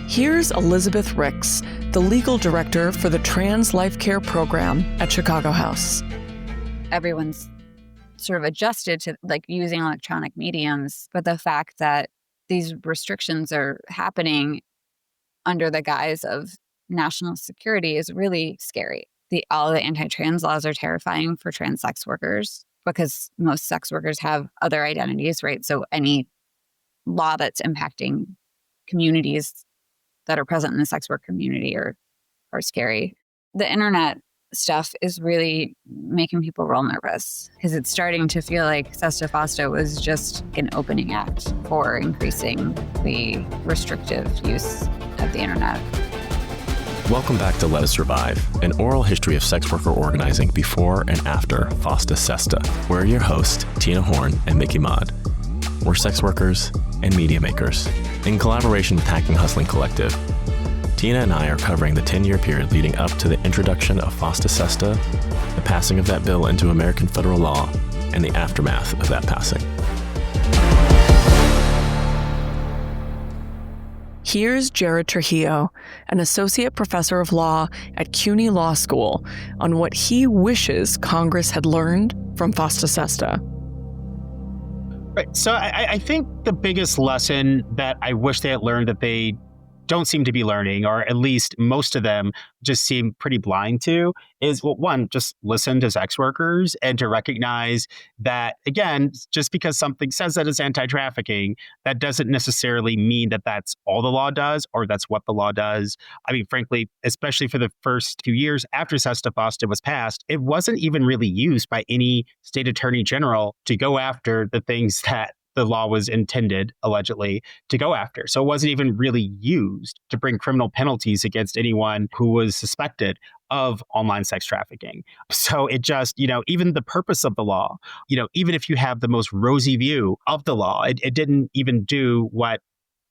Here's Elizabeth Ricks, the legal director for the Trans Life Care Program at Chicago House. Everyone's sort of adjusted to using electronic mediums, but the fact that these restrictions are happening under the guise of national security is really scary. All the anti-trans laws are terrifying for trans sex workers because most sex workers have other identities, right? So any law that's impacting communities that are present in the sex work community are scary. The internet stuff is really making people real nervous because it's starting to feel like SESTA-FOSTA was just an opening act for increasing the restrictive use of the internet. Welcome back to Let Us Survive, an oral history of sex worker organizing before and after FOSTA-SESTA. We're your hosts, Tina Horn and Mickey Maude. We're sex workers and media makers. In collaboration with Hacking Hustling Collective, Tina and I are covering the 10-year period leading up to the introduction of FOSTA-SESTA, the passing of that bill into American federal law, and the aftermath of that passing. Here's Jared Trujillo, an associate professor of law at CUNY Law School, on what he wishes Congress had learned from FOSTA-SESTA. Right. So I think the biggest lesson that I wish they had learned that they don't seem to be learning, or at least most of them just seem pretty blind to, is, well, one, just listen to sex workers and to recognize that, again, just because something says that it's anti-trafficking, that doesn't necessarily mean that that's all the law does or that's what the law does. I mean, frankly, especially for the first 2 years after SESTA-FOSTA was passed, it wasn't even really used by any state attorney general to go after the things that the law was intended, allegedly, to go after. So it wasn't even really used to bring criminal penalties against anyone who was suspected of online sex trafficking. So it just, even the purpose of the law, even if you have the most rosy view of the law, it didn't even do what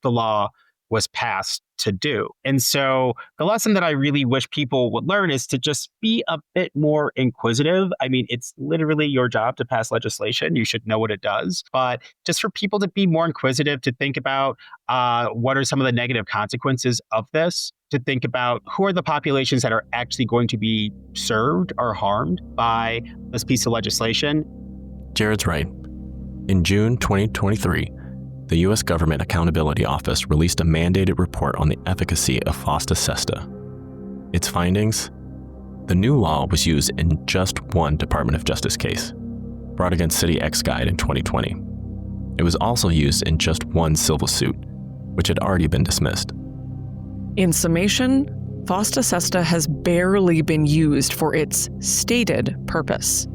the law was passed to do. And so the lesson that I really wish people would learn is to just be a bit more inquisitive. I mean, it's literally your job to pass legislation. You should know what it does. But just for people to be more inquisitive, to think about what are some of the negative consequences of this, to think about who are the populations that are actually going to be served or harmed by this piece of legislation. Jared's right. In June 2023, the U.S. Government Accountability Office released a mandated report on the efficacy of FOSTA-SESTA. Its findings? The new law was used in just one Department of Justice case, brought against City X Guide in 2020. It was also used in just one civil suit, which had already been dismissed. In summation, FOSTA-SESTA has barely been used for its stated purpose.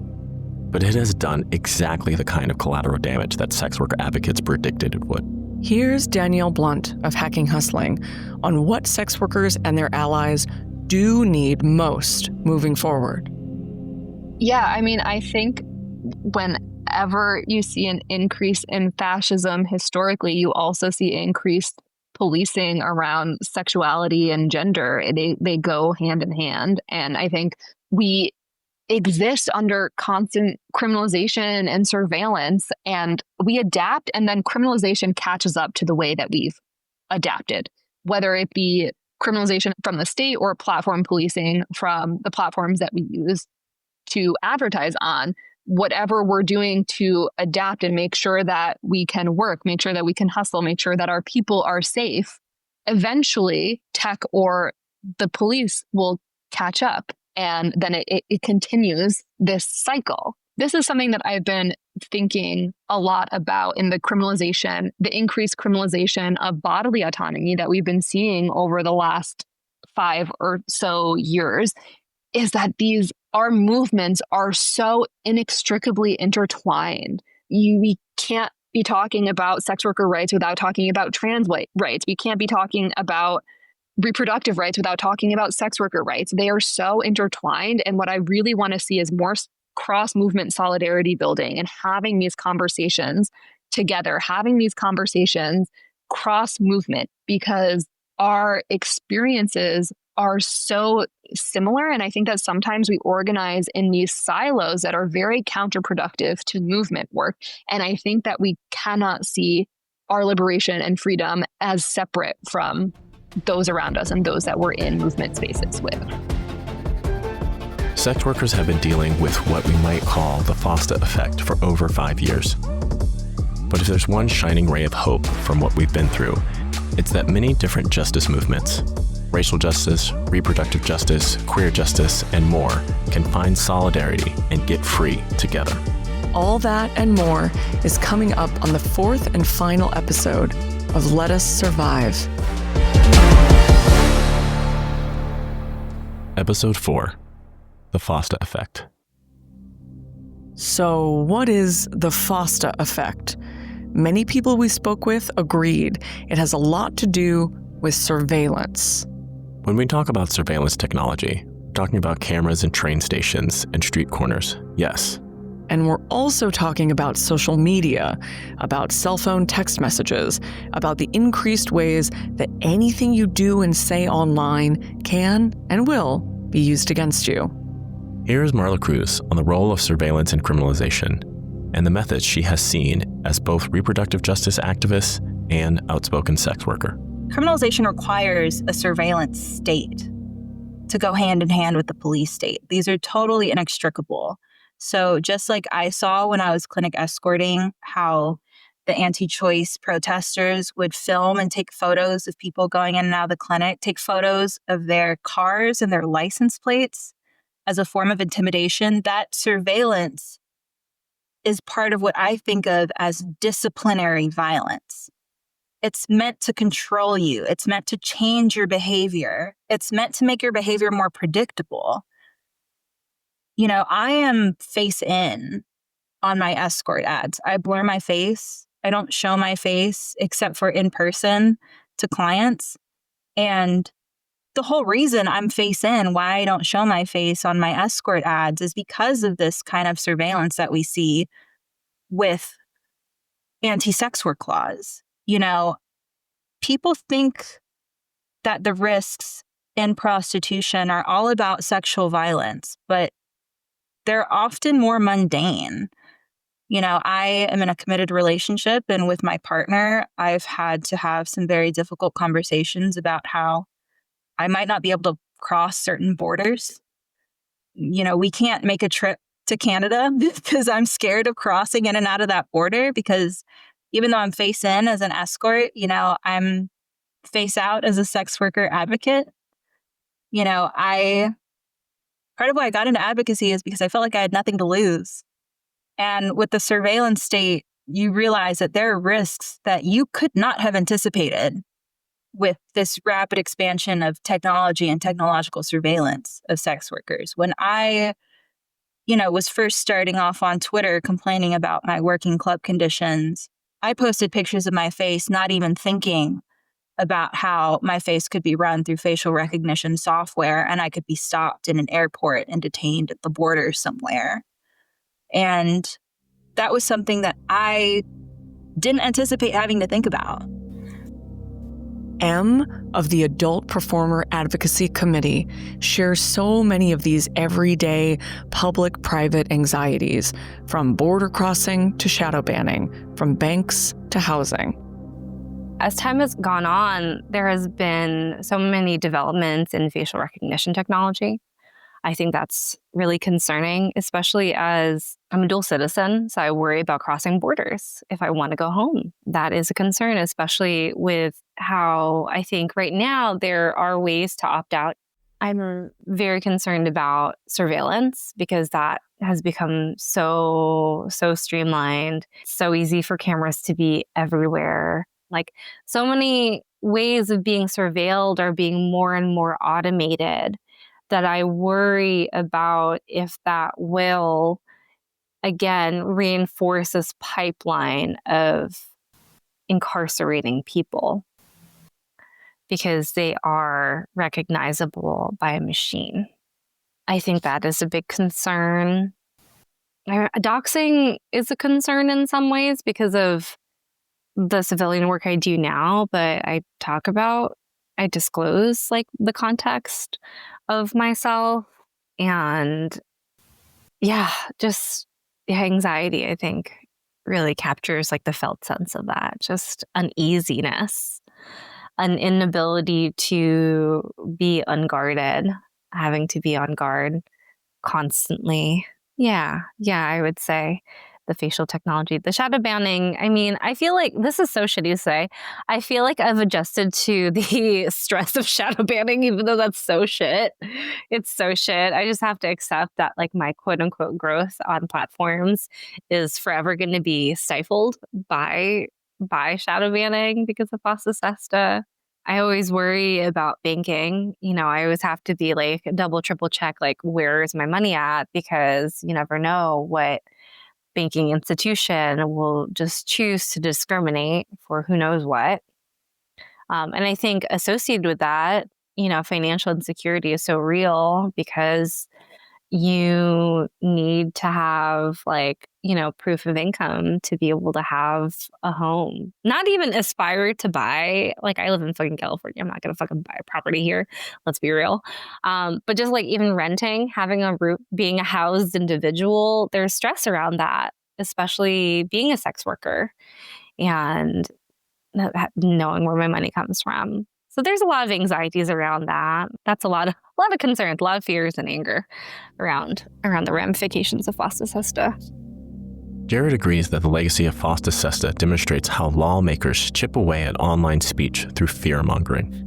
But it has done exactly the kind of collateral damage that sex worker advocates predicted it would. Here's Danielle Blunt of Hacking Hustling on what sex workers and their allies do need most moving forward. Yeah, I mean, I think whenever you see an increase in fascism historically, you also see increased policing around sexuality and gender. They go hand in hand. And I think we exist under constant criminalization and surveillance, and we adapt, and then criminalization catches up to the way that we've adapted, whether it be criminalization from the state or platform policing from the platforms that we use to advertise on. Whatever we're doing to adapt and make sure that we can work, make sure that we can hustle, make sure that our people are safe, eventually tech or the police will catch up. And then it continues this cycle. This is something that I've been thinking a lot about in the criminalization, the increased criminalization of bodily autonomy that we've been seeing over the last 5 or so years, is that our movements are so inextricably intertwined. We can't be talking about sex worker rights without talking about trans rights. We can't be talking about reproductive rights without talking about sex worker rights. They are so intertwined. And what I really want to see is more cross-movement solidarity building and having these conversations together, having these conversations cross-movement, because our experiences are so similar. And I think that sometimes we organize in these silos that are very counterproductive to movement work. And I think that we cannot see our liberation and freedom as separate from those around us and those that we're in movement spaces with. Sex workers have been dealing with what we might call the FOSTA effect for over 5 years. But if there's one shining ray of hope from what we've been through, it's that many different justice movements, racial justice, reproductive justice, queer justice, and more, can find solidarity and get free together. All that and more is coming up on the fourth and final episode of Let Us Survive. Episode 4, The FOSTA Effect. So, what is the FOSTA effect? Many people we spoke with agreed it has a lot to do with surveillance. When we talk about surveillance technology, we're talking about cameras in train stations and street corners, yes. And we're also talking about social media, about cell phone text messages, about the increased ways that anything you do and say online can and will be used against you. Here's Marla Cruz on the role of surveillance and criminalization and the methods she has seen as both reproductive justice activist and outspoken sex worker. Criminalization requires a surveillance state to go hand in hand with the police state. These are totally inextricable. So just like I saw when I was clinic escorting, how the anti-choice protesters would film and take photos of people going in and out of the clinic, take photos of their cars and their license plates as a form of intimidation, that surveillance is part of what I think of as disciplinary violence. It's meant to control you. It's meant to change your behavior. It's meant to make your behavior more predictable. You know, I am face in on my escort ads. I blur my face. I don't show my face except for in person to clients. And the whole reason I'm face in, why I don't show my face on my escort ads, is because of this kind of surveillance that we see with anti-sex work laws. You know, people think that the risks in prostitution are all about sexual violence, but they're often more mundane. You know, I am in a committed relationship, and with my partner, I've had to have some very difficult conversations about how I might not be able to cross certain borders. You know, we can't make a trip to Canada because I'm scared of crossing in and out of that border, because even though I'm face in as an escort, you know, I'm face out as a sex worker advocate. You know, part of why I got into advocacy is because I felt like I had nothing to lose. And with the surveillance state, you realize that there are risks that you could not have anticipated with this rapid expansion of technology and technological surveillance of sex workers. When I, you know, was first starting off on Twitter complaining about my working club conditions, I posted pictures of my face, not even thinking about how my face could be run through facial recognition software and I could be stopped in an airport and detained at the border somewhere. And that was something that I didn't anticipate having to think about. M of the Adult Performer Advocacy Committee shares so many of these everyday public-private anxieties, from border crossing to shadow banning, from banks to housing. As time has gone on, there has been so many developments in facial recognition technology. I think that's really concerning, especially as I'm a dual citizen, so I worry about crossing borders if I want to go home. That is a concern, especially with how I think right now there are ways to opt out. I'm very concerned about surveillance because that has become so streamlined, so easy for cameras to be everywhere. Like, so many ways of being surveilled are being more and more automated that I worry about if that will, again, reinforce this pipeline of incarcerating people because they are recognizable by a machine. I think that is a big concern. Doxing is a concern in some ways because of the civilian work I do now, but I disclose like the context of myself, and anxiety, I think, really captures like the felt sense of that, just uneasiness an inability to be unguarded, having to be on guard constantly. Yeah, I would say the facial technology, the shadow banning. I mean, I feel like this is so shitty to say. I feel like I've adjusted to the stress of shadow banning, even though that's so shit. It's so shit. I just have to accept that like my quote unquote growth on platforms is forever going to be stifled by shadow banning because of FOSTA-SESTA. I always worry about banking. I always have to be like double, triple check, like, where is my money at? Because you never know what banking institution will just choose to discriminate for who knows what. And I think associated with that, financial insecurity is so real because you need to have proof of income to be able to have a home. Not even aspire to buy. Like, I live in fucking California. I'm not going to fucking buy a property here. Let's be real. But just like even renting, having a room, being a housed individual, there's stress around that, especially being a sex worker and knowing where my money comes from. So there's a lot of anxieties around that. That's a lot of concerns, a lot of fears and anger around the ramifications of FOSTA-SESTA. Jared agrees that the legacy of FOSTA-SESTA demonstrates how lawmakers chip away at online speech through fear-mongering.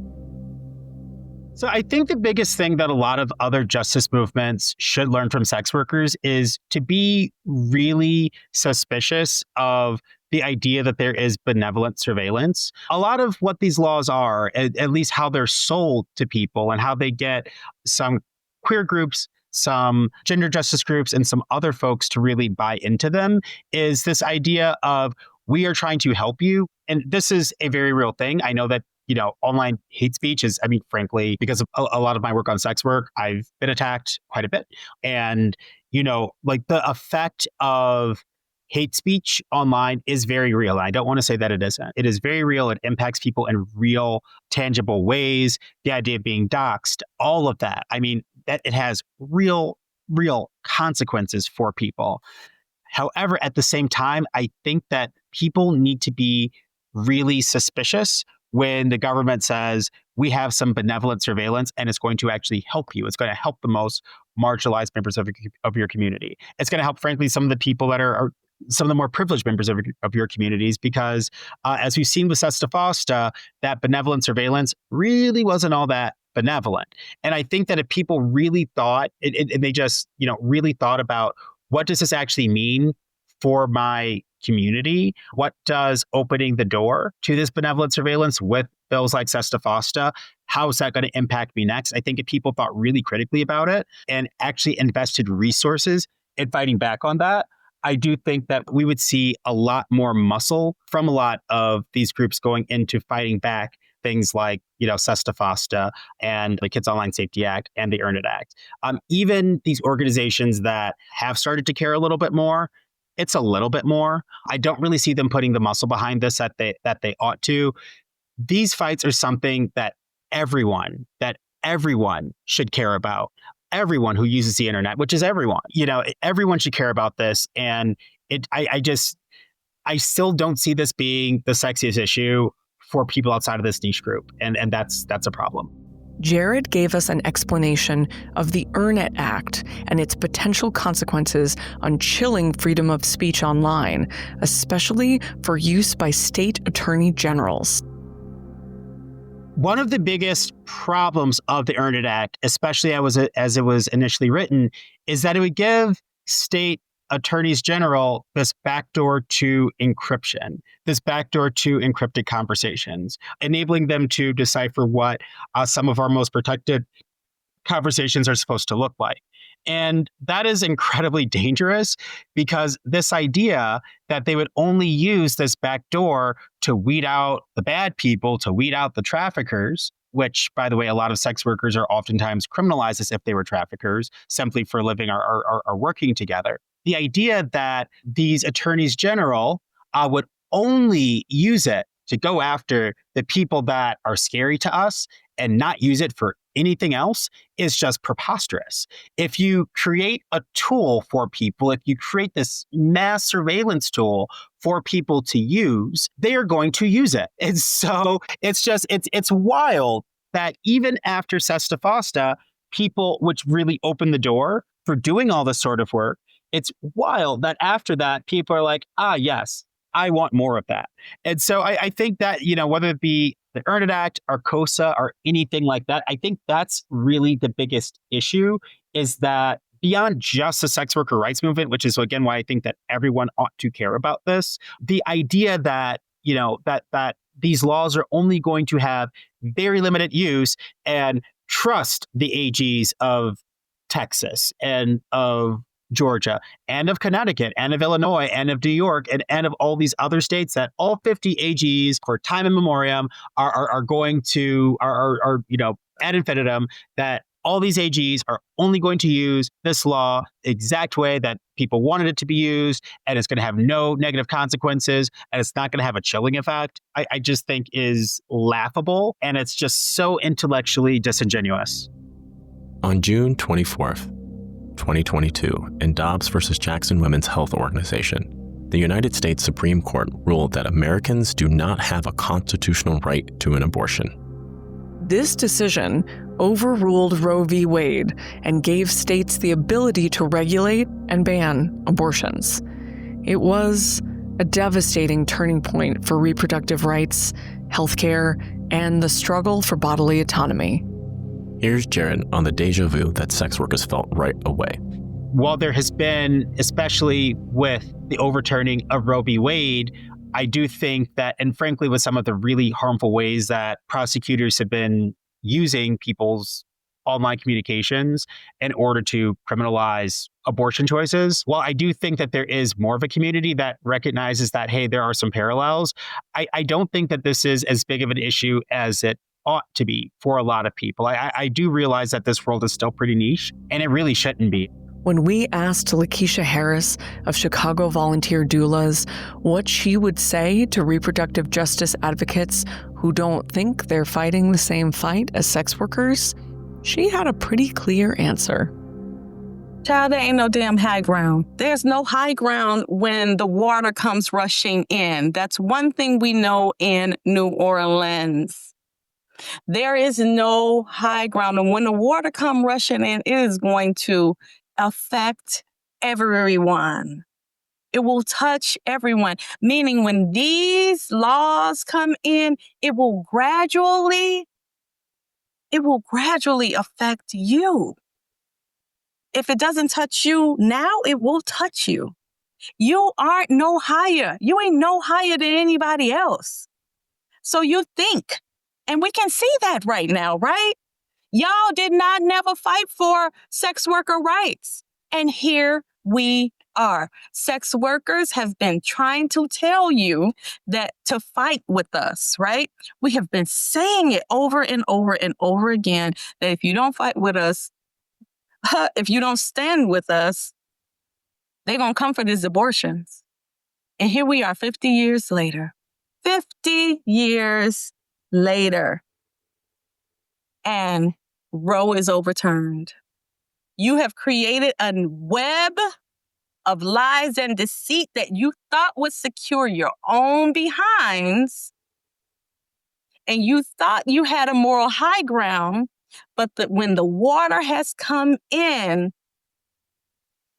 So I think the biggest thing that a lot of other justice movements should learn from sex workers is to be really suspicious of the idea that there is benevolent surveillance. A lot of what these laws are, at least how they're sold to people and how they get some queer groups, some gender justice groups, and some other folks to really buy into them, is this idea of, we are trying to help you. And this is a very real thing. I know that online hate speech is, frankly, because of a lot of my work on sex work, I've been attacked quite a bit. And, like the effect of hate speech online is very real. And I don't want to say that it isn't. It is very real. It impacts people in real, tangible ways. The idea of being doxxed, all of that. That it has real consequences for people. However, at the same time, I think that people need to be really suspicious when the government says, we have some benevolent surveillance and it's going to actually help you. It's going to help the most marginalized members of your community. It's going to help, frankly, some of the people that are some of the more privileged members of your communities, because as we've seen with FOSTA, that benevolent surveillance really wasn't all that benevolent. And I think that if people really thought, they just really thought about, what does this actually mean for my community? What does opening the door to this benevolent surveillance with bills like FOSTA, how is that going to impact me next? I think if people thought really critically about it and actually invested resources in fighting back on that, I do think that we would see a lot more muscle from a lot of these groups going into fighting back things like, FOSTA and the Kids Online Safety Act and the Earn It Act. Even these organizations that have started to care a little bit more, it's a little bit more. I don't really see them putting the muscle behind this that they ought to. These fights are something that everyone should care about. Everyone who uses the internet, which is everyone, everyone should care about this. And I still don't see this being the sexiest issue for people outside of this niche group. And that's a problem. Jared gave us an explanation of the Earn It Act and its potential consequences on chilling freedom of speech online, especially for use by state attorney generals. One of the biggest problems of the Earn It Act, especially as it was initially written, is that it would give state attorneys general this backdoor to encryption, this backdoor to encrypted conversations, enabling them to decipher what some of our most protected conversations are supposed to look like. And that is incredibly dangerous, because this idea that they would only use this backdoor to weed out the bad people, to weed out the traffickers, which, by the way, a lot of sex workers are oftentimes criminalized as if they were traffickers simply for living or working together. The idea that these attorneys general would only use it to go after the people that are scary to us and not use it for anything else is just preposterous. If you create a tool for people, if you create this mass surveillance tool for people to use, they are going to use it. And so it's wild that even after SESTA FOSTA, people, which really opened the door for doing all this sort of work, it's wild that after that, people are like, yes, I want more of that. And so I think that, whether it be the Earn It Act or COSA or anything like that, I think that's really the biggest issue, is that beyond just the sex worker rights movement, which is, again, why I think that everyone ought to care about this, the idea that, that these laws are only going to have very limited use, and trust the AGs of Texas and of Georgia and of Connecticut and of Illinois and of New York and of all these other states, that all 50 AGs for time immemorial are going to, ad infinitum, that all these AGs are only going to use this law the exact way that people wanted it to be used, and it's going to have no negative consequences, and it's not going to have a chilling effect, I just think is laughable, and it's just so intellectually disingenuous. On June 24th, 2022, in Dobbs versus Jackson Women's Health Organization, the United States Supreme Court ruled that Americans do not have a constitutional right to an abortion. This decision overruled Roe v. Wade and gave states the ability to regulate and ban abortions. It was a devastating turning point for reproductive rights, healthcare, and the struggle for bodily autonomy. Here's Jared on the deja vu that sex workers felt right away. While there has been, especially with the overturning of Roe v. Wade, I do think that, and frankly, with some of the really harmful ways that prosecutors have been using people's online communications in order to criminalize abortion choices, while I do think that there is more of a community that recognizes that, hey, there are some parallels, I don't think that this is as big of an issue as it ought to be for a lot of people. I do realize that this world is still pretty niche, and it really shouldn't be. When we asked Lakeisha Harris of Chicago Volunteer Doulas what she would say to reproductive justice advocates who don't think they're fighting the same fight as sex workers, she had a pretty clear answer. Child, there ain't no damn high ground. There's no high ground when the water comes rushing in. That's one thing we know in New Orleans. There is no high ground. And when the water comes rushing in, it is going to affect everyone. It will touch everyone. Meaning when these laws come in, it will gradually affect you. If it doesn't touch you now, it will touch you. You aren't no higher. You ain't no higher than anybody else. So you think, and we can see that right now, right? Y'all did not never fight for sex worker rights. And here we are. Sex workers have been trying to tell you that to fight with us, right? We have been saying it over and over and over again, that if you don't fight with us, if you don't stand with us, they're going to come for these abortions. And here we are 50 years later. 50 years later. And Roe is overturned. You have created a web of lies and deceit that you thought would secure your own behinds. And you thought you had a moral high ground, but when the water has come in,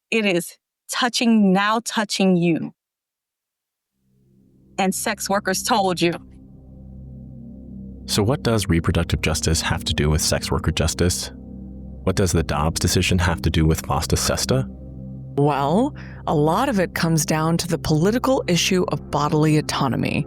it is now touching you. And sex workers told you. So what does reproductive justice have to do with sex worker justice? What does the Dobbs decision have to do with FOSTA-SESTA? Well, a lot of it comes down to the political issue of bodily autonomy.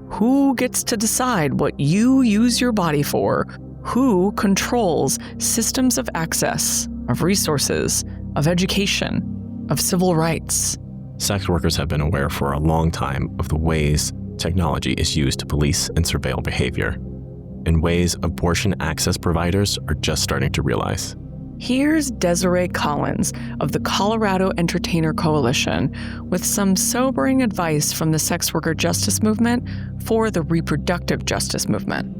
Who gets to decide what you use your body for? Who controls systems of access, of resources, of education, of civil rights? Sex workers have been aware for a long time of the ways technology is used to police and surveil behavior, in ways abortion access providers are just starting to realize. Here's Desiree Collins of the Colorado Entertainer Coalition with some sobering advice from the sex worker justice movement for the reproductive justice movement.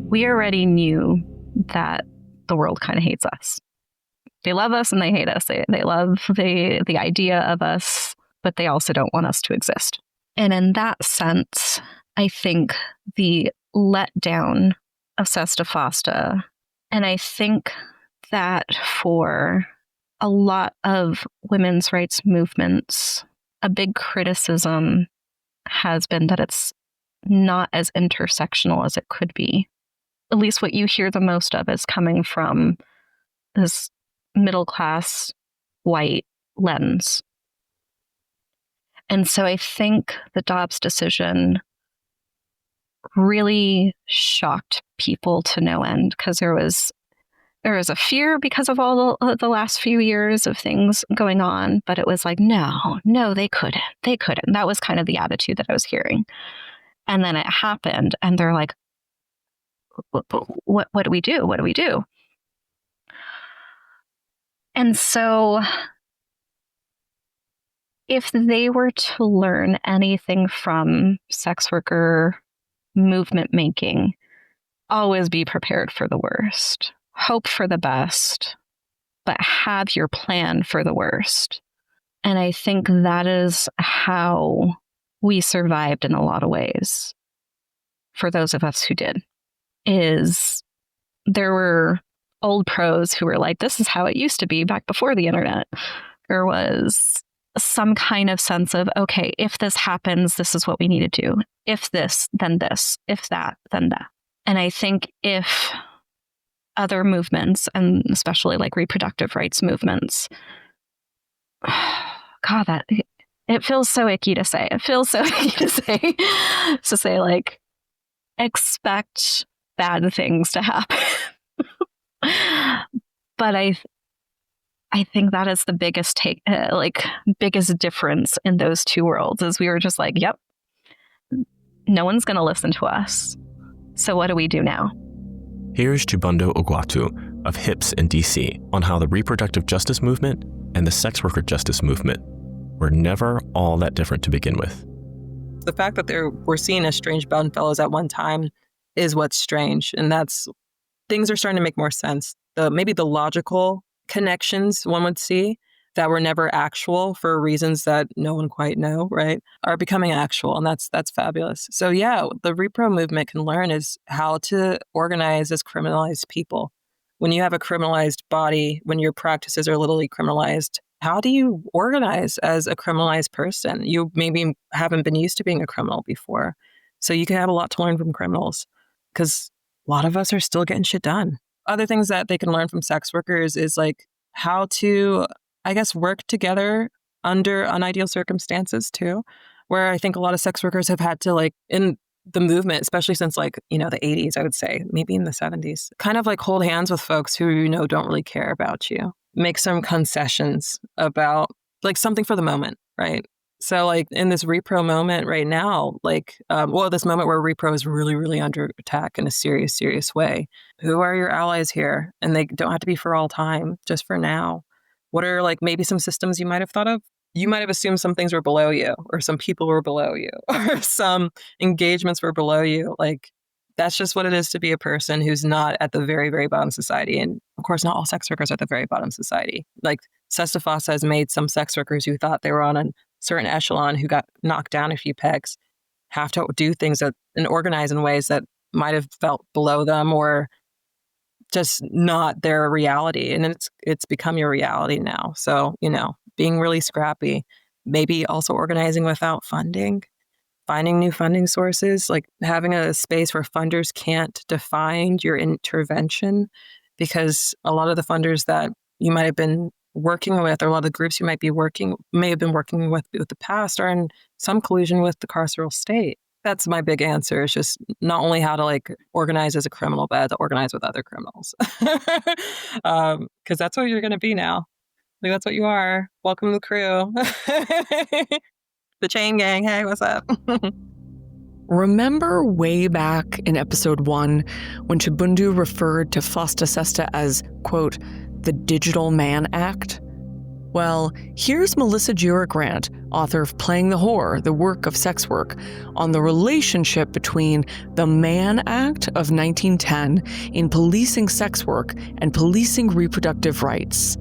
We already knew that the world kind of hates us. They love us and they hate us. They love the idea of us, but they also don't want us to exist. And in that sense, I think the letdown of SESTA FOSTA, and I think that for a lot of women's rights movements, a big criticism has been that it's not as intersectional as it could be. At least what you hear the most of is coming from this middle-class white lens. And so I think the Dobbs decision really shocked people to no end, because there was a fear because of all the last few years of things going on, but it was like, no, they couldn't. That was kind of the attitude that I was hearing. And then it happened, and they're like, what do we do? What do we do? And so if they were to learn anything from sex worker movement making, always be prepared for the worst. Hope for the best, but have your plan for the worst. And I think that is how we survived in a lot of ways. For those of us who did, is there were old pros who were like, this is how it used to be back before the internet. There was some kind of sense of, okay, if this happens, this is what we need to do. If this, then this. If that, then that. And I think if other movements, and especially like reproductive rights movements, God, that it feels so icky to say. It feels so icky to say like, expect bad things to happen. But I think that is the biggest biggest difference in those two worlds, is we were just like, yep, no one's going to listen to us. So what do we do now? Here's Chibundo Ogwatu of HIPS in DC on how the reproductive justice movement and the sex worker justice movement were never all that different to begin with. The fact that we're seen as strange bedfellows at one time is what's strange. And things are starting to make more sense. Maybe the logical connections one would see that were never actual for reasons that no one quite know, right, are becoming actual. And that's fabulous. So yeah, the repro movement can learn is how to organize as criminalized people. When you have a criminalized body, when your practices are literally criminalized, how do you organize as a criminalized person? You maybe haven't been used to being a criminal before. So you can have a lot to learn from criminals, because a lot of us are still getting shit done. Other things that they can learn from sex workers is like how to, I guess, work together under unideal circumstances too, where I think a lot of sex workers have had to, like, in the movement, especially since like, the 80s, I would say, maybe in the 70s, kind of like hold hands with folks who, don't really care about you. Make some concessions about like something for the moment, right? So like in this repro moment right now, like, this moment where repro is really, really under attack in a serious, serious way. Who are your allies here? And they don't have to be for all time, just for now. What are like maybe some systems you might have thought of? You might have assumed some things were below you, or some people were below you, or some engagements were below you. Like, that's just what it is to be a person who's not at the very, very bottom of society. And of course, not all sex workers are at the very bottom of society. Like, SESTA FOSTA has made some sex workers who thought they were on a certain echelon, who got knocked down a few pegs, have to do things and organize in ways that might have felt below them or just not their reality. And it's become your reality now. So, being really scrappy, maybe also organizing without funding, finding new funding sources, like having a space where funders can't define your intervention, because a lot of the funders that you might have been working with, or a lot of the groups you may have been working with the past, are in some collusion with the carceral state. That's my big answer. It's just not only how to like organize as a criminal, but how to organize with other criminals. Because that's what you're going to be now. Like, that's what you are. Welcome to the crew. The chain gang. Hey, what's up? Remember way back in episode 1 when Chibundu referred to FOSTA-SESTA as, quote, the Digital Man Act? Well, here's Melissa Giroux-Grant, author of Playing the Whore, The Work of Sex Work, on the relationship between the Mann Act of 1910 in policing sex work and policing reproductive rights.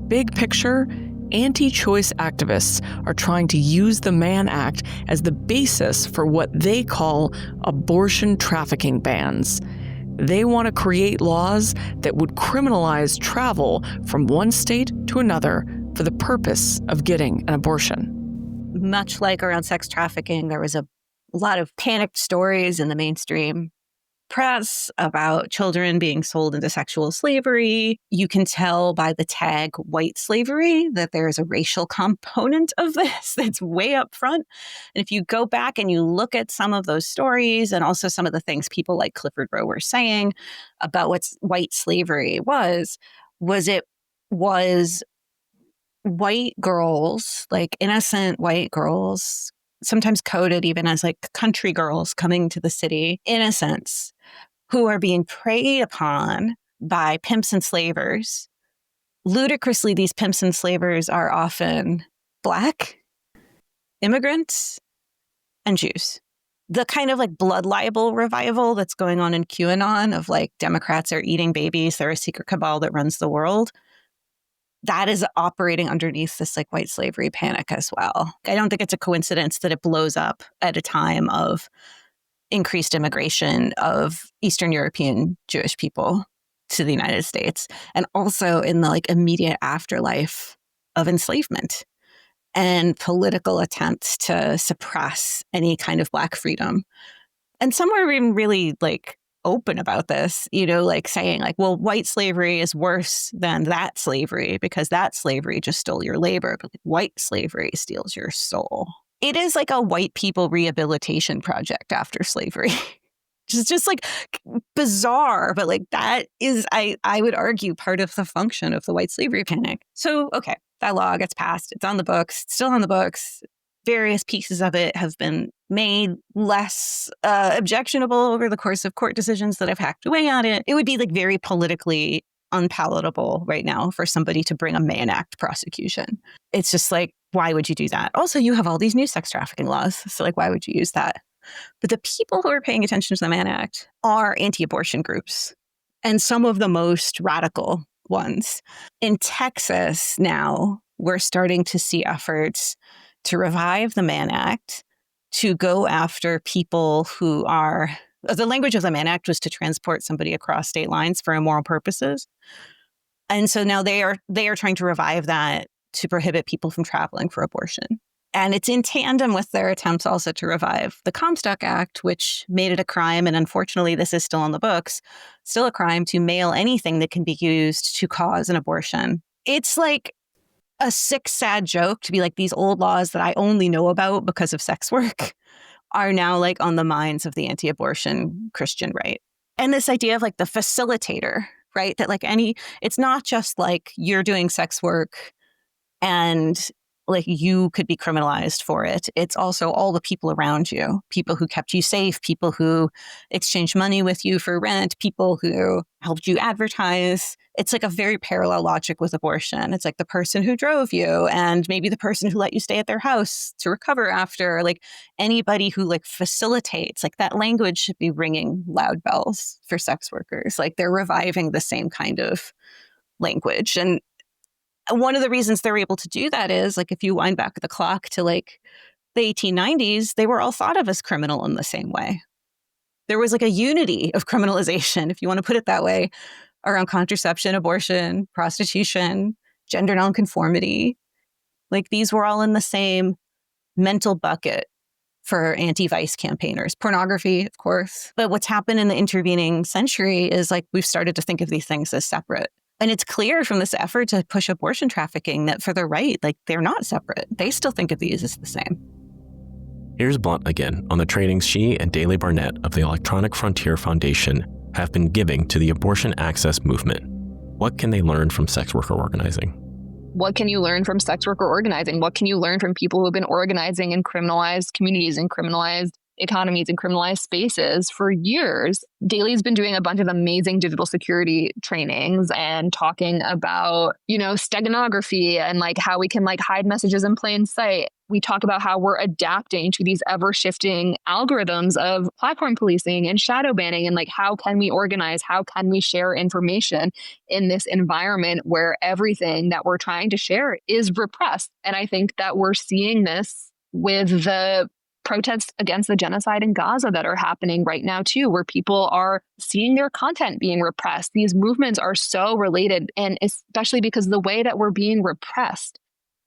Big picture, anti-choice activists are trying to use the Mann Act as the basis for what they call abortion trafficking bans. They want to create laws that would criminalize travel from one state to another for the purpose of getting an abortion. Much like around sex trafficking, there was a lot of panicked stories in the mainstream press about children being sold into sexual slavery. You can tell by the tag white slavery that there is a racial component of this that's way up front. And if you go back and you look at some of those stories and also some of the things people like Clifford Rowe were saying about what white slavery was it was white girls, like innocent white girls, sometimes coded even as like country girls coming to the city, innocents, who are being preyed upon by pimps and slavers. Ludicrously, these pimps and slavers are often Black, immigrants, and Jews. The kind of like blood libel revival that's going on in QAnon of like Democrats are eating babies, they're a secret cabal that runs the world. That is operating underneath this like white slavery panic as well. I don't think it's a coincidence that it blows up at a time of increased immigration of Eastern European Jewish people to the United States, and also in the like immediate afterlife of enslavement and political attempts to suppress any kind of Black freedom. And some were even really like open about this, you know, like saying like, well, white slavery is worse than that slavery because that slavery just stole your labor, but like, white slavery steals your soul. It is like a white people rehabilitation project after slavery. Just like bizarre, but like that is, I would argue, part of the function of the white slavery panic. So, okay, that law gets passed. It's on the books, it's still on the books. Various pieces of it have been made less objectionable over the course of court decisions that have hacked away on it. It would be like very politically unpalatable right now for somebody to bring a Mann Act prosecution. It's just like, why would you do that? Also, you have all these new sex trafficking laws. So like, why would you use that? But the people who are paying attention to the Mann Act are anti-abortion groups, and some of the most radical ones. In Texas now, we're starting to see efforts to revive the Mann Act, to go after people who are, the language of the Mann Act was to transport somebody across state lines for immoral purposes. And so now they are trying to revive that to prohibit people from traveling for abortion. And it's in tandem with their attempts also to revive the Comstock Act, which made it a crime. And unfortunately, this is still on the books, still a crime to mail anything that can be used to cause an abortion. It's like a sick, sad joke to be like, these old laws that I only know about because of sex work are now like on the minds of the anti-abortion Christian right. And this idea of like the facilitator, right? That like it's not just like you're doing sex work and like you could be criminalized for it. It's also all the people around you, people who kept you safe, people who exchanged money with you for rent, people who helped you advertise. It's like a very parallel logic with abortion. It's like the person who drove you and maybe the person who let you stay at their house to recover after, like anybody who like facilitates, like that language should be ringing loud bells for sex workers. Like they're reviving the same kind of language. And one of the reasons they're able to do that is like if you wind back the clock to like the 1890s, they were all thought of as criminal in the same way. There was like a unity of criminalization, if you want to put it that way, around contraception, abortion, prostitution, gender nonconformity. Like these were all in the same mental bucket for anti-vice campaigners. Pornography, of course. But what's happened in the intervening century is like we've started to think of these things as separate. And it's clear from this effort to push abortion trafficking that for the right, like they're not separate. They still think of these as the same. Here's Blunt again on the trainings she and Daley Barnett of the Electronic Frontier Foundation have been giving to the abortion access movement. What can they learn from sex worker organizing? What can you learn from sex worker organizing? What can you learn from people who have been organizing in criminalized communities and criminalized economies and criminalized spaces for years. Daly's been doing a bunch of amazing digital security trainings and talking about, steganography and like how we can like hide messages in plain sight. We talk about how we're adapting to these ever shifting algorithms of platform policing and shadow banning, and like how can we organize, how can we share information in this environment where everything that we're trying to share is repressed. And I think that we're seeing this with the protests against the genocide in Gaza that are happening right now too, where people are seeing their content being repressed. These movements are so related, and especially because the way that we're being repressed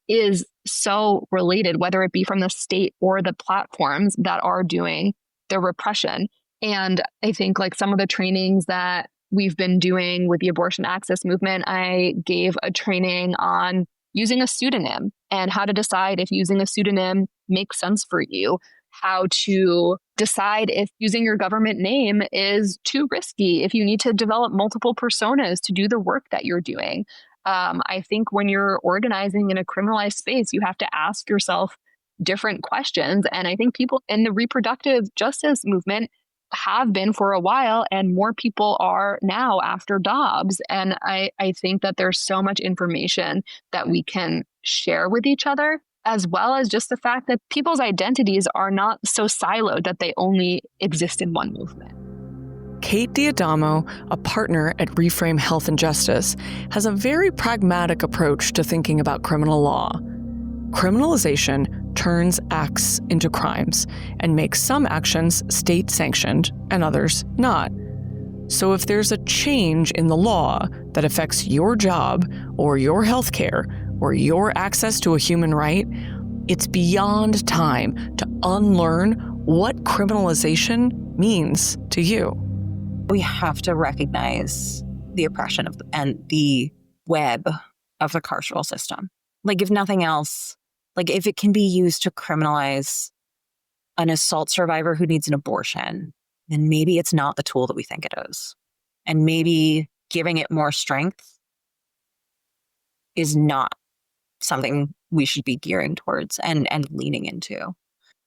is so related, whether it be from the state or the platforms that are doing the repression. And I think like some of the trainings that we've been doing with the abortion access movement, I gave a training on using a pseudonym and how to decide if using a pseudonym makes sense for you, how to decide if using your government name is too risky, if you need to develop multiple personas to do the work that you're doing. I think when you're organizing in a criminalized space, you have to ask yourself different questions. And I think people in the reproductive justice movement have been for a while, and more people are now after Dobbs. And I think that there's so much information that we can share with each other, as well as just the fact that people's identities are not so siloed that they only exist in one movement. Kate Diadamo, a partner at Reframe Health and Justice, has a very pragmatic approach to thinking about criminal law. Criminalization turns acts into crimes and makes some actions state-sanctioned and others not. So if there's a change in the law that affects your job or your health care or your access to a human right, it's beyond time to unlearn what criminalization means to you. We have to recognize the oppression and the web of the carceral system. Like, if nothing else, like if it can be used to criminalize an assault survivor who needs an abortion, then maybe it's not the tool that we think it is. And maybe giving it more strength is not something we should be gearing towards and leaning into.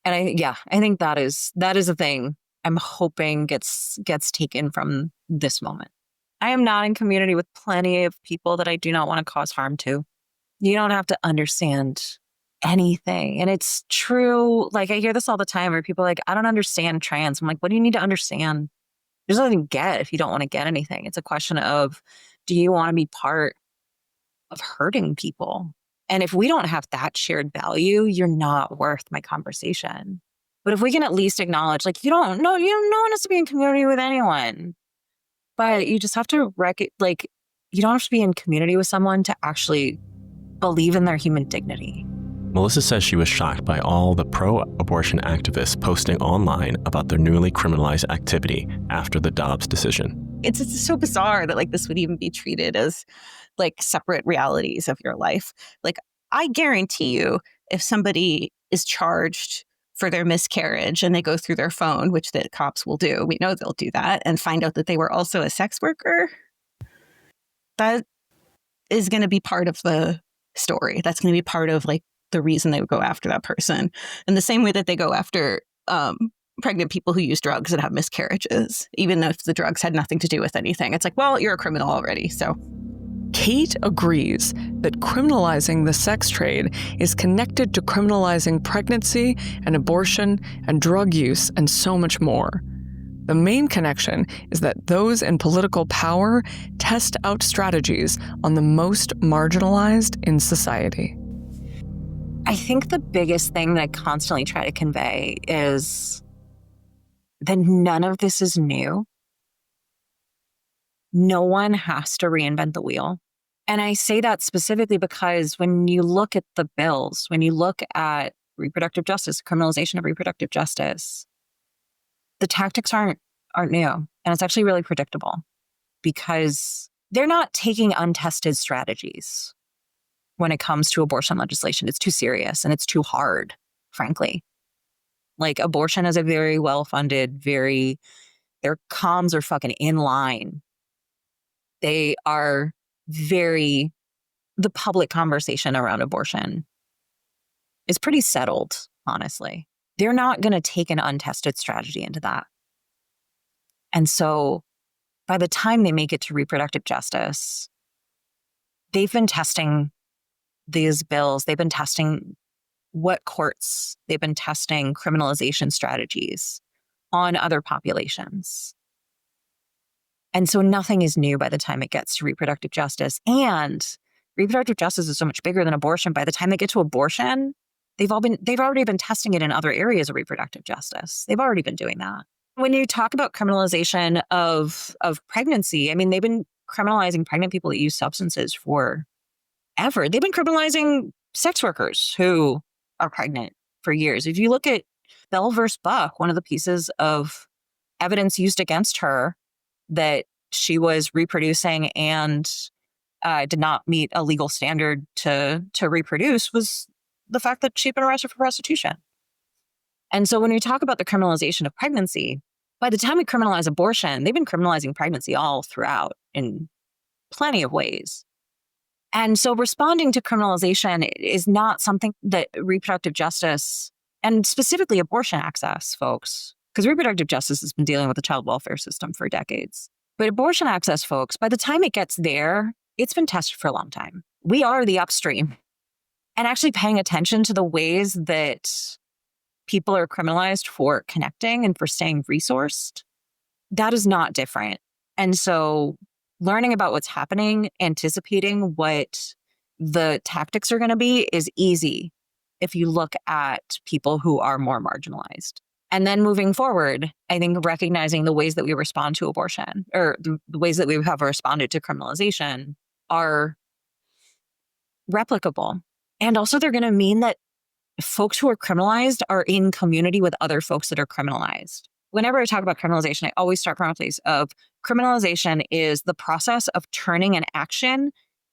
And I think that is a thing I'm hoping gets taken from this moment. I am not in community with plenty of people that I do not want to cause harm to. You don't have to understand anything. And it's true. Like, I hear this all the time where people are like, I don't understand trans. I'm like, what do you need to understand? There's nothing to get if you don't want to get anything. It's a question of, do you want to be part of hurting people? And if we don't have that shared value, you're not worth my conversation. But if we can at least acknowledge, like, no one has to be in community with anyone. But you just have to you don't have to be in community with someone to actually believe in their human dignity. Melissa says she was shocked by all the pro-abortion activists posting online about their newly criminalized activity after the Dobbs decision. It's so bizarre that like this would even be treated as like separate realities of your life. Like, I guarantee you, if somebody is charged for their miscarriage and they go through their phone, which the cops will do, we know they'll do that, and find out that they were also a sex worker, that is going to be part of the story. That's going to be part of like the reason they would go after that person. In the same way that they go after pregnant people who use drugs and have miscarriages, even if the drugs had nothing to do with anything. It's like, well, you're a criminal already, so. Kate agrees that criminalizing the sex trade is connected to criminalizing pregnancy and abortion and drug use and so much more. The main connection is that those in political power test out strategies on the most marginalized in society. I think the biggest thing that I constantly try to convey is that none of this is new. No one has to reinvent the wheel. And I say that specifically because when you look at the bills, when you look at reproductive justice, criminalization of reproductive justice, the tactics aren't new. And it's actually really predictable because they're not taking untested strategies when it comes to abortion legislation. It's too serious and it's too hard, frankly. Like, abortion is a very well-funded, their comms are fucking in line. They are the public conversation around abortion is pretty settled, honestly. they're not going to take an untested strategy into that. And so by the time they make it to reproductive justice, they've been testing these bills. They've been testing what courts, they've been testing criminalization strategies on other populations. And so nothing is new by the time it gets to reproductive justice. And reproductive justice is so much bigger than abortion. By the time they get to abortion, they've already been testing it in other areas of reproductive justice. They've already been doing that. When you talk about criminalization of pregnancy, I mean, they've been criminalizing pregnant people that use substances forever. They've been criminalizing sex workers who are pregnant for years. If you look at Bell versus Buck, one of the pieces of evidence used against her that she was reproducing and did not meet a legal standard to reproduce was the fact that she'd been arrested for prostitution. And so when we talk about the criminalization of pregnancy, by the time we criminalize abortion, they've been criminalizing pregnancy all throughout in plenty of ways. And so responding to criminalization is not something that reproductive justice, and specifically abortion access, folks, because reproductive justice has been dealing with the child welfare system for decades. But abortion access, folks, by the time it gets there, it's been tested for a long time. We are the upstream. And actually paying attention to the ways that people are criminalized for connecting and for staying resourced, that is not different. And so learning about what's happening, anticipating what the tactics are going to be is easy if you look at people who are more marginalized. And then moving forward, I think recognizing the ways that we respond to abortion or the ways that we have responded to criminalization are replicable. And also they're going to mean that folks who are criminalized are in community with other folks that are criminalized. Whenever I talk about criminalization, I always start from a place of criminalization is the process of turning an action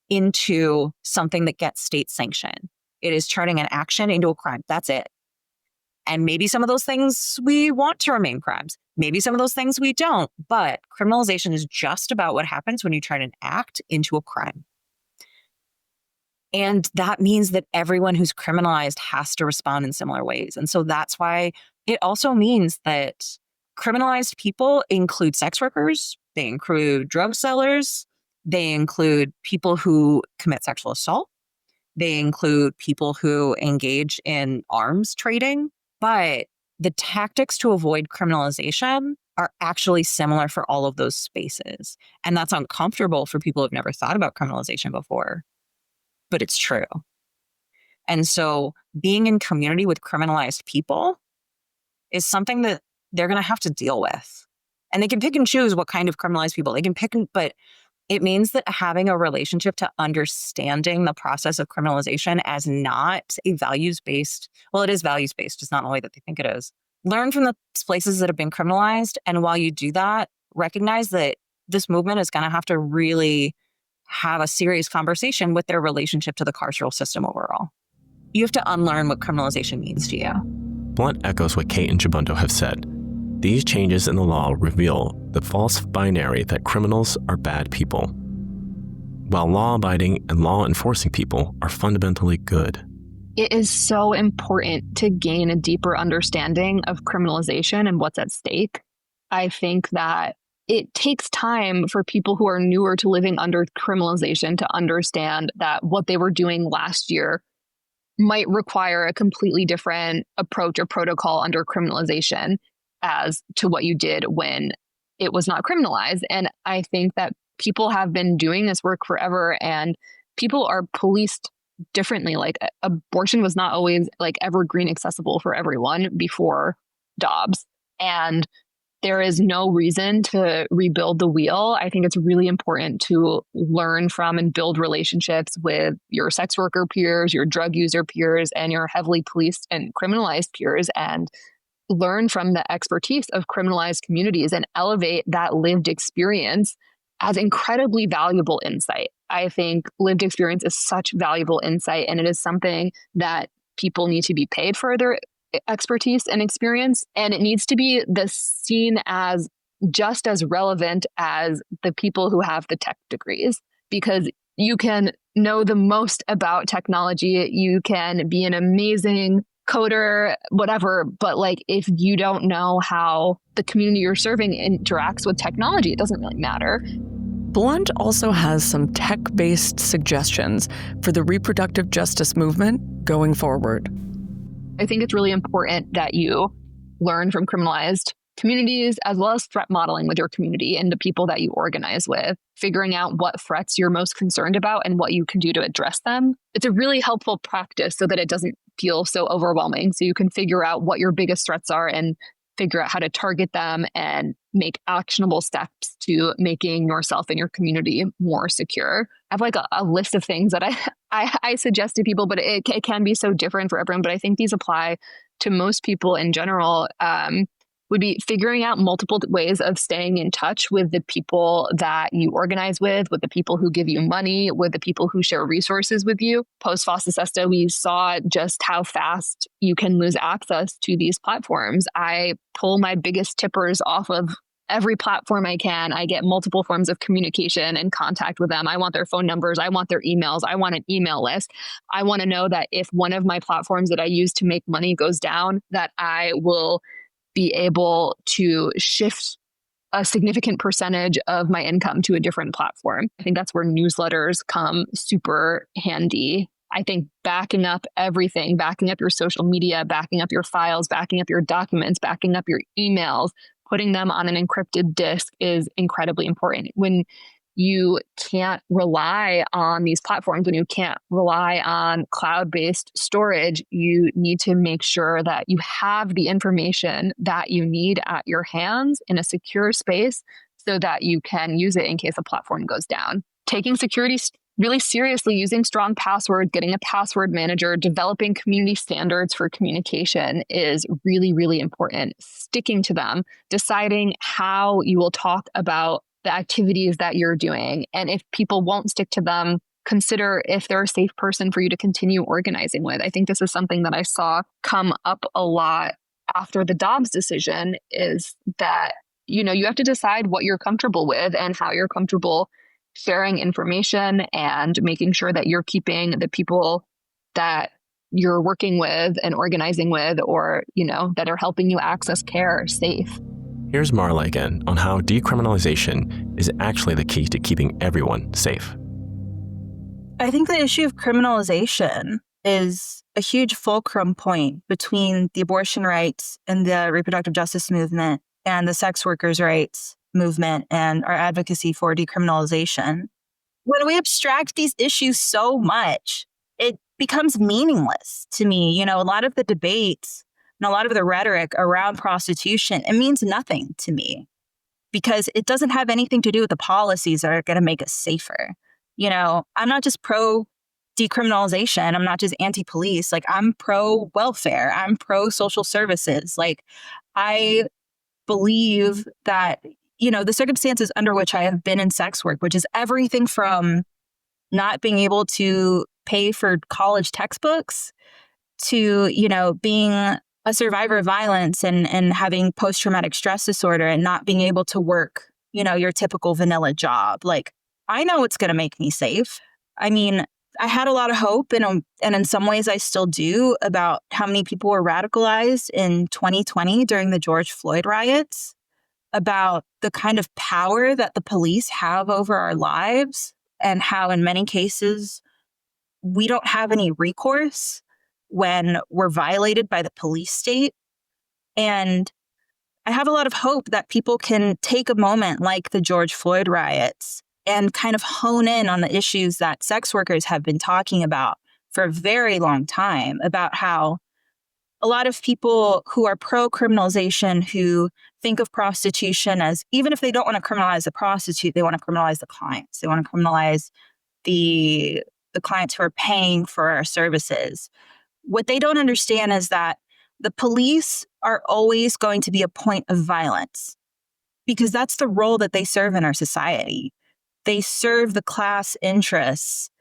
into something that gets state sanction. It is turning an action into a crime. That's it. And maybe some of those things we want to remain crimes. Maybe some of those things we don't. But criminalization is just about what happens when you turn an act into a crime. And that means that everyone who's criminalized has to respond in similar ways. And so that's why it also means that criminalized people include sex workers, they include drug sellers, they include people who commit sexual assault, they include people who engage in arms trading. But the tactics to avoid criminalization are actually similar for all of those spaces. And that's uncomfortable for people who've never thought about criminalization before. But it's true. And so being in community with criminalized people is something that they're going to have to deal with. And they can pick and choose what kind of criminalized people they can pick, but it means that having a relationship to understanding the process of criminalization as not a values-based, well, it is values-based, just not in the way that they think it is. Learn from the places that have been criminalized. And while you do that, recognize that this movement is going to have to really have a serious conversation with their relationship to the carceral system overall. You have to unlearn what criminalization means to you. Blunt echoes what Kate and Chibundo have said. These changes in the law reveal the false binary that criminals are bad people, while law-abiding and law-enforcing people are fundamentally good. It is so important to gain a deeper understanding of criminalization and what's at stake. I think that it takes time for people who are newer to living under criminalization to understand that what they were doing last year might require a completely different approach or protocol under criminalization as to what you did when it was not criminalized. And I think that people have been doing this work forever and people are policed differently. Like abortion was not always like evergreen accessible for everyone before Dobbs. And there is no reason to rebuild the wheel. I think it's really important to learn from and build relationships with your sex worker peers, your drug user peers, and your heavily policed and criminalized peers, and learn from the expertise of criminalized communities and elevate that lived experience as incredibly valuable insight. I think lived experience is such valuable insight, and it is something that people need to be paid for their expertise and experience. And it needs to be seen as just as relevant as the people who have the tech degrees, because you can know the most about technology. You can be an amazing coder, whatever. But like, if you don't know how the community you're serving interacts with technology, it doesn't really matter. Blunt also has some tech-based suggestions for the reproductive justice movement going forward. I think it's really important that you learn from criminalized communities, as well as threat modeling with your community and the people that you organize with, figuring out what threats you're most concerned about and what you can do to address them. It's a really helpful practice so that it doesn't feel so overwhelming. So you can figure out what your biggest threats are and figure out how to target them and make actionable steps to making yourself and your community more secure. I have like a list of things that I suggest to people, but it can be so different for everyone. But I think these apply to most people in general. Would be figuring out multiple ways of staying in touch with the people that you organize with the people who give you money, with the people who share resources with you. Post FOSTA-SESTA, we saw just how fast you can lose access to these platforms. I pull my biggest tippers off of every platform I can. I get multiple forms of communication and contact with them. I want their phone numbers. I want their emails. I want an email list. I want to know that if one of my platforms that I use to make money goes down, that I will be able to shift a significant percentage of my income to a different platform. I think that's where newsletters come super handy. I think backing up everything, backing up your social media, backing up your files, backing up your documents, backing up your emails, putting them on an encrypted disk is incredibly important. When you can't rely on these platforms, when you can't rely on cloud-based storage, you need to make sure that you have the information that you need at your hands in a secure space so that you can use it in case a platform goes down. Taking security really seriously, using strong passwords, getting a password manager, developing community standards for communication is really, really important. Sticking to them, deciding how you will talk about the activities that you're doing. And if people won't stick to them, consider if they're a safe person for you to continue organizing with. I think this is something that I saw come up a lot after the Dobbs decision, is that, you have to decide what you're comfortable with and how you're comfortable sharing information and making sure that you're keeping the people that you're working with and organizing with, or, that are helping you access care, safe. Here's Marla again on how decriminalization is actually the key to keeping everyone safe. I think the issue of criminalization is a huge fulcrum point between the abortion rights and the reproductive justice movement and the sex workers' rights movement and our advocacy for decriminalization. When we abstract these issues so much, it becomes meaningless to me. A lot of the debates and a lot of the rhetoric around prostitution, it means nothing to me because it doesn't have anything to do with the policies that are going to make us safer. I'm not just pro decriminalization. I'm not just anti-police. I'm pro welfare. I'm pro social services. I believe that, the circumstances under which I have been in sex work, which is everything from not being able to pay for college textbooks to, being a survivor of violence and having post-traumatic stress disorder and not being able to work, your typical vanilla job. I know it's going to make me safe. I mean, I had a lot of hope and in some ways I still do about how many people were radicalized in 2020 during the George Floyd riots, about the kind of power that the police have over our lives and how in many cases we don't have any recourse when we're violated by the police state. And I have a lot of hope that people can take a moment like the George Floyd riots and kind of hone in on the issues that sex workers have been talking about for a very long time, about how a lot of people who are pro-criminalization, who think of prostitution as, even if they don't want to criminalize the prostitute, they want to criminalize the clients. They want to criminalize the clients who are paying for our services. What they don't understand is that the police are always going to be a point of violence because that's the role that they serve in our society. They serve the class interests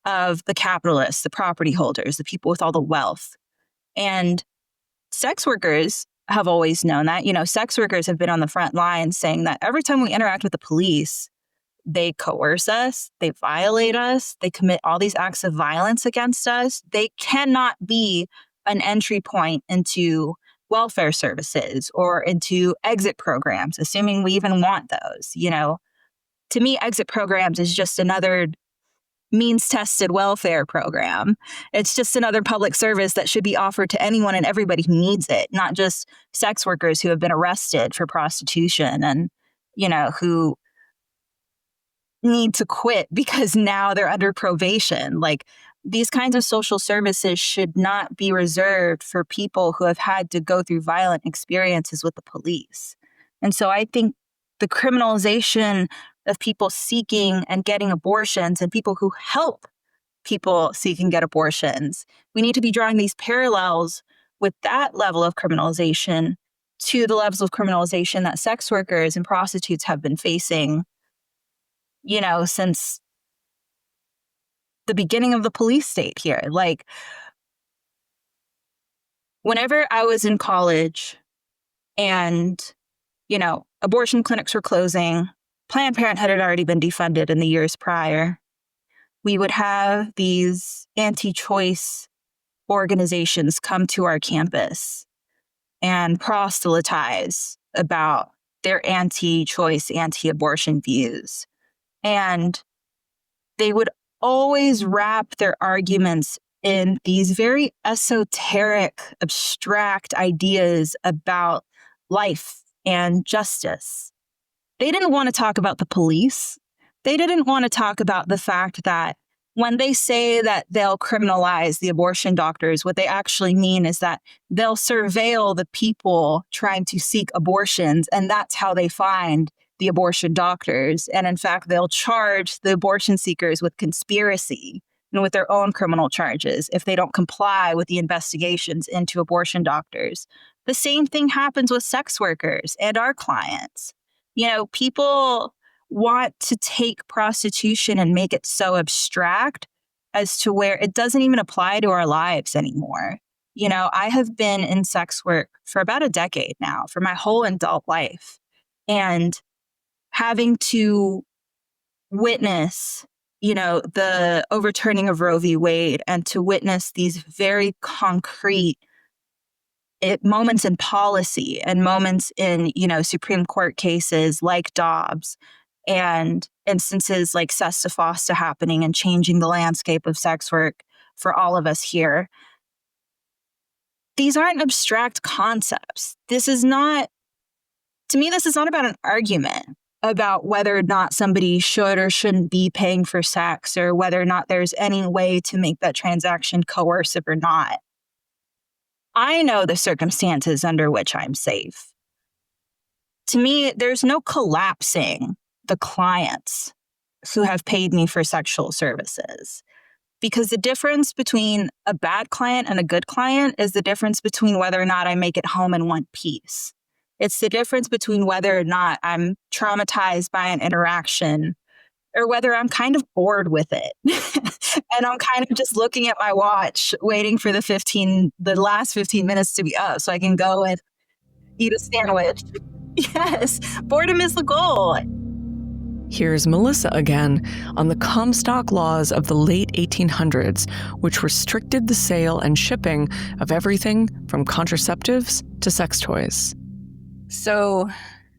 of the capitalists, the property holders, the people with all the wealth. And sex workers have always known that. Sex workers have been on the front lines saying that every time we interact with the police, they coerce us, they violate us, they commit all these acts of violence against us. They cannot be an entry point into welfare services or into exit programs, assuming we even want those. To me, exit programs is just another means-tested welfare program. It's just another public service that should be offered to anyone and everybody who needs it, not just sex workers who have been arrested for prostitution and, who need to quit because now they're under probation. Like, these kinds of social services should not be reserved for people who have had to go through violent experiences with the police. And so I think the criminalization of people seeking and getting abortions and people who help people seek and get abortions, we need to be drawing these parallels with that level of criminalization to the levels of criminalization that sex workers and prostitutes have been facing, since the beginning of the police state here. Like, whenever I was in college and, abortion clinics were closing, Planned Parenthood had already been defunded in the years prior, we would have these anti-choice organizations come to our campus and proselytize about their anti-choice, anti-abortion views. And they would always wrap their arguments in these very esoteric, abstract ideas about life and justice. They didn't want to talk about the police. They didn't want to talk about the fact that when they say that they'll criminalize the abortion doctors, what they actually mean is that they'll surveil the people trying to seek abortions, and that's how they find the abortion doctors. And in fact, they'll charge the abortion seekers with conspiracy and with their own criminal charges if they don't comply with the investigations into abortion doctors. The same thing happens with sex workers and our clients. People want to take prostitution and make it so abstract as to where it doesn't even apply to our lives anymore. I have been in sex work for about a decade now, for my whole adult life. And having to witness, the overturning of Roe v. Wade and to witness these very concrete moments in policy and moments in, Supreme Court cases like Dobbs and instances like FOSTA-SESTA happening and changing the landscape of sex work for all of us here. These aren't abstract concepts. This is not about an argument about whether or not somebody should or shouldn't be paying for sex or whether or not there's any way to make that transaction coercive or not. I know the circumstances under which I'm safe. To me, there's no collapsing the clients who have paid me for sexual services, because the difference between a bad client and a good client is the difference between whether or not I make it home in one piece. It's the difference between whether or not I'm traumatized by an interaction or whether I'm kind of bored with it. And I'm kind of just looking at my watch, waiting for the last 15 minutes to be up so I can go and eat a sandwich. Yes, boredom is the goal. Here's Melissa again on the Comstock laws of the late 1800s, which restricted the sale and shipping of everything from contraceptives to sex toys. So,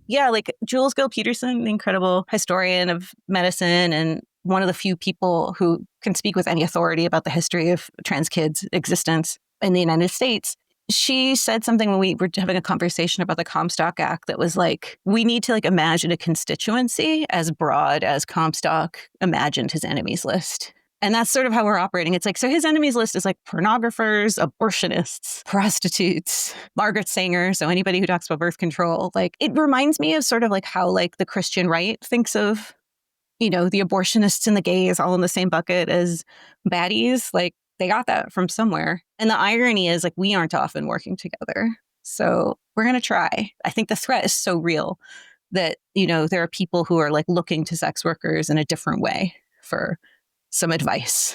yeah, like Jules Gill Peterson, the incredible historian of medicine and one of the few people who can speak with any authority about the history of trans kids' existence in the United States. She said something when we were having a conversation about the Comstock Act that was like, we need to imagine a constituency as broad as Comstock imagined his enemies list. And that's sort of how we're operating. It's like, so his enemies list is pornographers, abortionists, prostitutes, Margaret Sanger. So anybody who talks about birth control, it reminds me of sort of how the Christian right thinks of, the abortionists and the gays all in the same bucket as baddies. They got that from somewhere. And the irony is we aren't often working together. So we're going to try. I think the threat is so real that, there are people who are looking to sex workers in a different way for some advice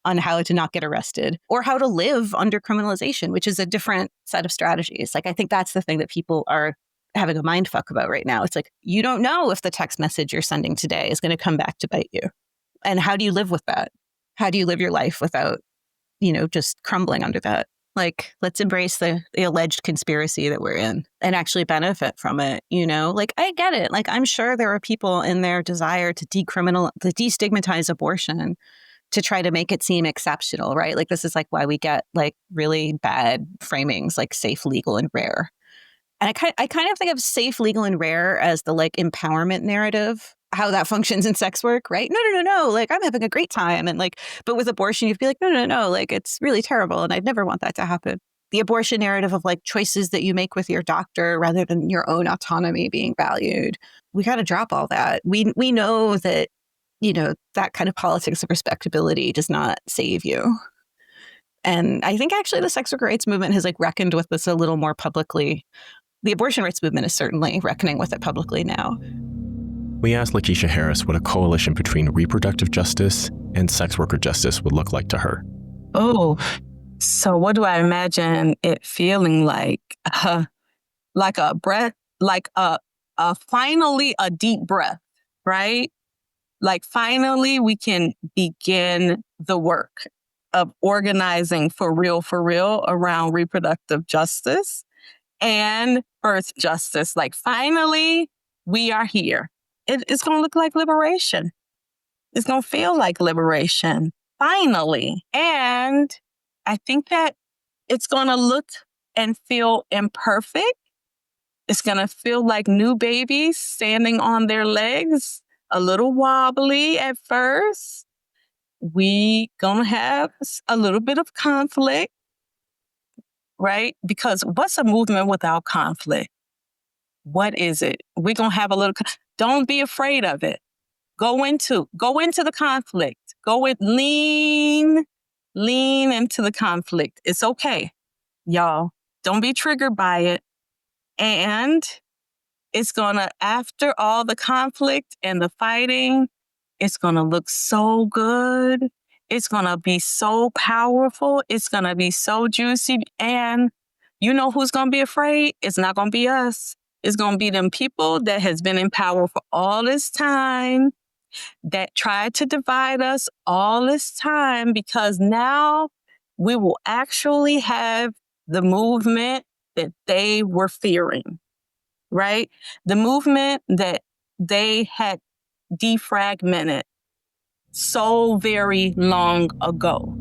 on how to not get arrested or how to live under criminalization, which is a different set of strategies. I think that's the thing that people are having a mind fuck about right now. It's you don't know if the text message you're sending today is going to come back to bite you. And how do you live with that? How do you live your life without, just crumbling under that? Like, let's embrace the alleged conspiracy that we're in and actually benefit from it. Like, I get it. Like, I'm sure there are people in their desire to destigmatize abortion to try to make it seem exceptional, right? Like, this is like why we get like really bad framings like safe, legal, and rare. And I kind of think of safe, legal, and rare as the like empowerment narrative, how that functions in sex work, right? No. Like, I'm having a great time. And like, but with abortion, you'd be like, no. Like, it's really terrible. And I'd never want that to happen. The abortion narrative of like choices that you make with your doctor rather than your own autonomy being valued. We got to drop all that. We know that, that kind of politics of respectability does not save you. And I think actually the sex worker rights movement has like reckoned with this a little more publicly. The abortion rights movement is certainly reckoning with it publicly now. We asked Lakeisha Harris what a coalition between reproductive justice and sex worker justice would look like to her. Oh, so what do I imagine it feeling like? Like a breath, like finally a deep breath, right? Like finally we can begin the work of organizing for real around reproductive justice and birth justice. Like finally we are here. It's going to look like liberation. It's going to feel like liberation. Finally. And I think that it's going to look and feel imperfect. It's going to feel like new babies standing on their legs, a little wobbly at first. We going to have a little bit of conflict, right? Because what's a movement without conflict? What is it? We're going to have a little, don't be afraid of it. Go into the conflict. Lean into the conflict. It's okay, y'all. Don't be triggered by it. And it's gonna, after all the conflict and the fighting, it's gonna look so good. It's gonna be so powerful. It's gonna be so juicy. And you know who's gonna be afraid? It's not gonna be us. It's gonna be them people that has been in power for all this time, that tried to divide us all this time, because now we will actually have the movement that they were fearing, right? The movement that they had defragmented so very long ago.